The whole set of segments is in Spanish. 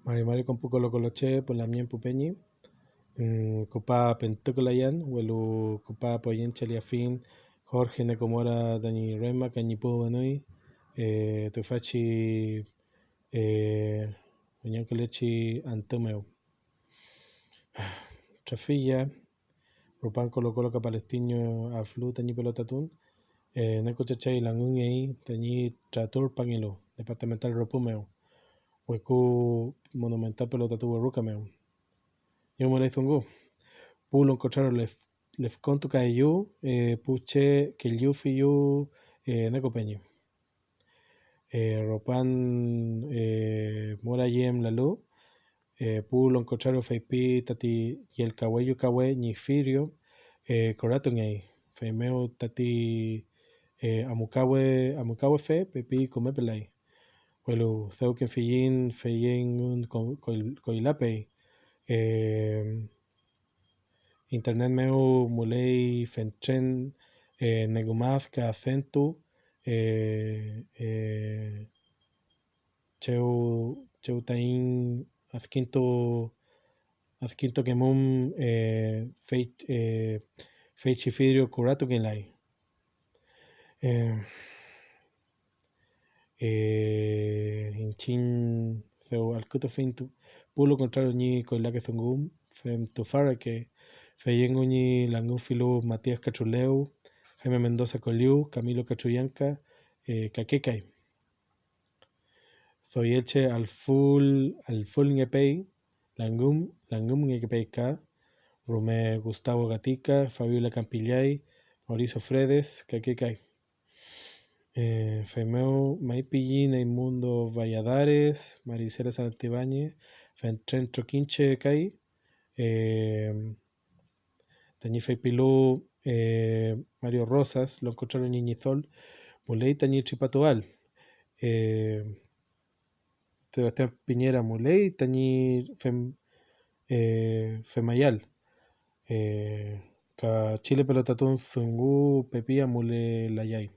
Mari con poco lo coloche por la mien pupeñi. Copa pentucolayan, huelu copa poyen cheliafin, Jorge Necomora Dani Rema, Cañipo Banui, Tufachi, Uñacolechi Antomeu. Trafilla, Rupan Colo Palestino Aflu, Tañi Pelotatún, Necochachay Langunei, Tañi Tratur Panelo, Departamental Ropumeu, Huecu Monumental Pelotatu Rucameu. Yo me zungu. Pulo encontraron Lefconto Cayu, Puche, Kelyufiyu, Necopeño. Ropan Morayem Lalu, Pulo encontraron Feipi, Tati y el Cahuello Cahué, Nifirio, Coratungay, Feimeo Tati Amucawe Fe, Pepi Comepelay. Bueno, Zeuken Feyin, Feyen Coilapei. Internet meu mulei fentren negumaf ka acentu cheu tain azquinto kemum feichifirio curatu kenlai hinchin seu alcuto fintu pulo contrario ni coilake zungum fem tufara que Feyen Uñi Langúfilo Matías Cachuleu, Jaime Mendoza Coliu, Camilo Cachuyanca, Caquecay. Zoyelche al full ngepei, Langum ngepei K, Rumé Gustavo Gatica, Fabiola Campillay, Mauricio Fredes, Caquecay. Femeu Maipillín Mundo Valladares, Maricela Santibáñez, Fentren Troquinche Cay, Tañi Feipilú, Mario Rosas, lo encontraron en Ñiñizol, Muley Tañi Tripatual, Sebastián Piñera Muley, Tañi Femayal, Ka Chile Pelotatún Zungu, Pepía Mule Layay,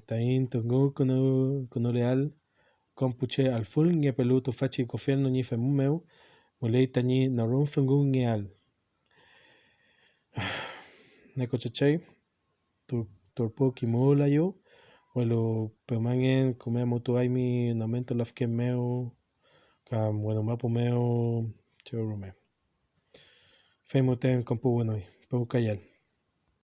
Taín Tungu Kuno Leal, Compuche Alful, Ñe Peluto Fachi Cofierno Ñi Femumeu, Muley Tañi Norun Zungu Ñeal. Necochachay, Turpo Kimula yo, Welo Pemangen, Comemo Tuaimi, Namento Lafkemeo, Cam Bueno Mapumeo, Cherume. Femuten Compu Bueno, Peucayal.